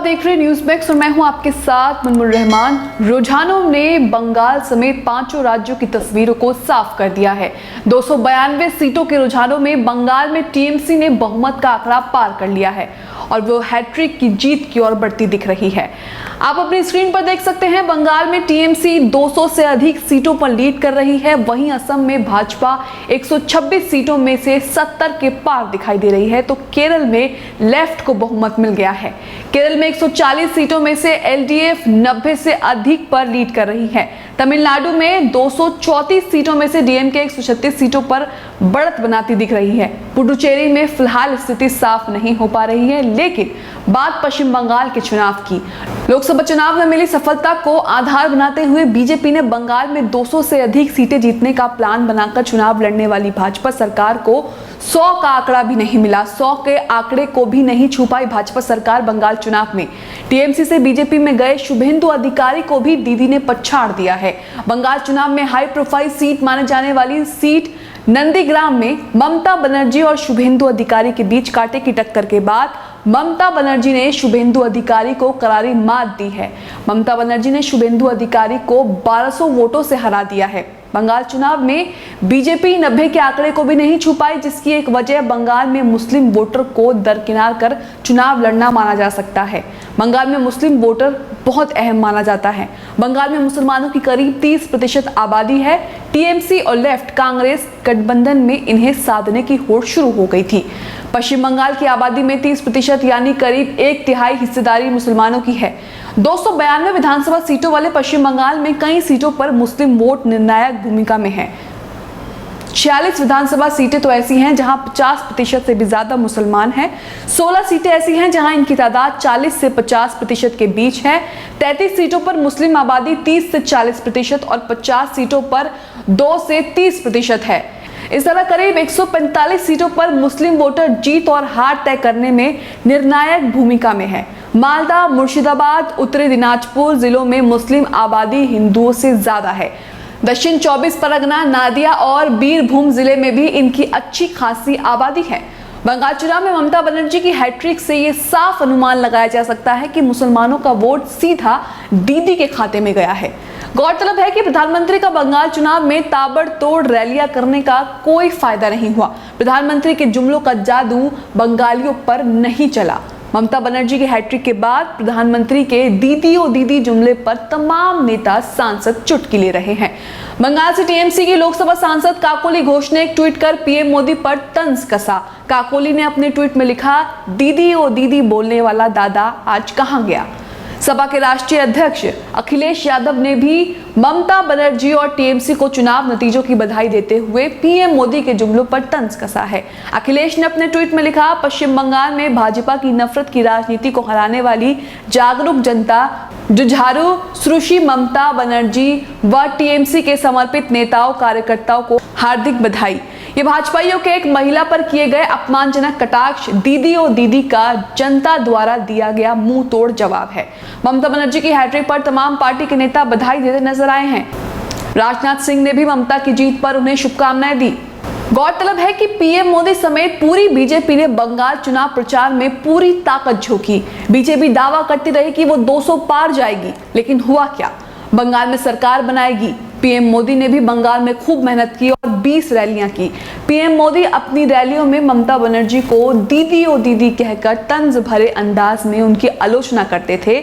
देख रहे news max और मैं हूं आपके साथ मुनमुन रहमान। रुझानों ने बंगाल समेत 5 राज्यों की तस्वीरों को साफ कर दिया है। 292 सीटों के रुझानों में बंगाल में टीएमसी ने बहुमत का आंकड़ा पार कर लिया है और वो हैट्रिक की जीत की ओर बढ़ती दिख रही है। आप अपनी स्क्रीन पर देख सकते हैं, बंगाल में टीएमसी 200 से अधिक सीटों पर लीड कर रही है। वहीं असम में भाजपा 126 सीटों में से 70 के पार दिखाई दे रही है, तो केरल में लेफ्ट को बहुमत मिल गया है। केरल में 140 सीटों में से एलडीएफ 90 से अधिक पर लीड कर रही है। तमिलनाडु में 234 सीटों में से डीएमके 136 सीटों पर बढ़त बनाती दिख रही है। पुडुचेरी में फिलहाल स्थिति साफ नहीं हो पा रही है, लेकिन बात पश्चिम बंगाल के चुनाव की। लोकसभा चुनाव में मिली सफलता को आधार बनाते हुए बीजेपी ने बंगाल में 200 से अधिक सीटें जीतने का प्लान बनाकर चुनाव लड़ने वाली भाजपा सरकार को 100 का आंकड़ा भी नहीं मिला। 100 के आंकड़े को भी नहीं छू पाई भाजपा सरकार बंगाल चुनाव में। टीएमसी से बीजेपी में गए शुभेंदु अधिकारी को भी दीदी ने पछाड़ दिया है। बंगाल चुनाव में हाई प्रोफाइल सीट माने जाने वाली सीट नंदीग्राम में ममता बनर्जी और शुभेंदु अधिकारी के बीच कांटे की टक्कर के बाद ममता बनर्जी ने शुभेंदु अधिकारी को करारी मात दी है। ममता बनर्जी ने शुभेंदु अधिकारी को 1200 वोटों से हरा दिया है। बंगाल चुनाव में बीजेपी 90 के आंकड़े को भी नहीं छू पाई, जिसकी एक वजह बंगाल में मुस्लिम वोटर को दरकिनार कर चुनाव लड़ना माना जा सकता है। बंगाल में मुस्लिम वोटर बहुत अहम माना जाता है। बंगाल में मुसलमानों की करीब 30% आबादी है। टीएमसी और लेफ्ट कांग्रेस गठबंधन में इन्हें साधने की होड़ शुरू हो गई थी। पश्चिम बंगाल की आबादी में 30% यानी करीब 1/3 हिस्सेदारी मुसलमानों की है। 292 विधानसभा सीटों वाले पश्चिम बंगाल में कई सीटों पर मुस्लिम वोट निर्णायक भूमिका में है। 46 विधानसभा सीटें तो ऐसी हैं जहां 50% से भी ज्यादा मुसलमान हैं। 16 सीटें ऐसी हैं जहां इनकी तादाद 40 से 50% के बीच है। 33 सीटों पर मुस्लिम आबादी 30 से 40% और 50 सीटों पर 2 से 30% है। इस तरह करीब 145 सीटों पर मुस्लिम वोटर जीत और हार तय करने में निर्णायक भूमिका में है। मालदा, मुर्शिदाबाद, उत्तरी दिनाजपुर जिलों में मुस्लिम आबादी हिंदुओं से ज्यादा है। दक्षिण 24 परगना, नादिया और बीरभूम जिले में भी इनकी अच्छी खासी आबादी है। बंगाल चुनाव में ममता बनर्जी की हैट्रिक से ये साफ अनुमान लगाया जा सकता है कि मुसलमानों का वोट सीधा दीदी के खाते में गया है। गौरतलब है कि प्रधानमंत्री का बंगाल चुनाव में ताबड़तोड़ रैलियां करने का कोई फायदा नहीं हुआ। प्रधानमंत्री के जुमलों का जादू बंगालियों पर नहीं चला। ममता बनर्जी की हैट्रिक के बाद प्रधानमंत्री के दीदी ओ दीदी जुमले पर तमाम नेता सांसद चुटकी ले रहे हैं। बंगाल से टीएमसी की लोकसभा सांसद काकोली घोष ने एक ट्वीट कर पीएम मोदी पर तंज कसा। काकोली ने अपने ट्वीट में लिखा, दीदी ओ दीदी बोलने वाला दादा आज कहां गया। सपा के राष्ट्रीय अध्यक्ष अखिलेश यादव ने भी ममता बनर्जी और टीएमसी को चुनाव नतीजों की बधाई देते हुए पीएम मोदी के जुमलों पर तंज कसा है। अखिलेश ने अपने ट्वीट में लिखा, पश्चिम बंगाल में भाजपा की नफरत की राजनीति को हराने वाली जागरूक जनता, जुझारू सुश्री ममता बनर्जी व टीएमसी के समर्पित नेताओं कार्यकर्ताओं को हार्दिक बधाई। ये भाजपाइयों के एक महिला पर किए गए अपमानजनक कटाक्ष दीदी और दीदी का जनता द्वारा दिया गया मुंह तोड़ जवाब है। ममता बनर्जी की हैट्रिक पर तमाम पार्टी के नेता बधाई देते नजर आए हैं। राजनाथ सिंह ने भी ममता की जीत पर उन्हें शुभकामनाएं दी। गौरतलब है कि पीएम मोदी समेत पूरी बीजेपी ने बंगाल चुनाव प्रचार में पूरी ताकत झोंकी। बीजेपी दावा करती रही कि वो 200 पार जाएगी, लेकिन हुआ क्या? बंगाल में सरकार बनाएगी। पीएम मोदी ने भी बंगाल में खूब मेहनत की और 20 रैलियां की। पीएम मोदी अपनी रैलियों में ममता बनर्जी को दीदी ओ दीदी कहकर तंज भरे अंदाज में उनकी आलोचना करते थे।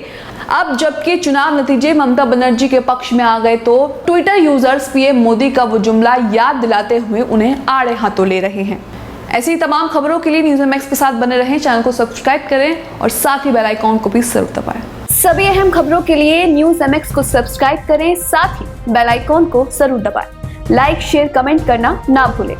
अब जबकि चुनाव नतीजे ममता बनर्जी के पक्ष में आ गए, तो ट्विटर यूजर्स पीएम मोदी का वो जुमला याद दिलाते हुए उन्हें आड़े हाथों ले रहे हैं। ऐसी तमाम खबरों के लिए न्यूज़ मैक्स के साथ बने रहें। चैनल को सब्सक्राइब करें और साथ ही बेल आइकॉन को भी जरूर दबाएं। सभी अहम खबरों के लिए न्यूज़ MX को सब्सक्राइब करें, साथ ही बेल आइकॉन को जरूर दबाएं। लाइक, शेयर, कमेंट करना ना भूलें।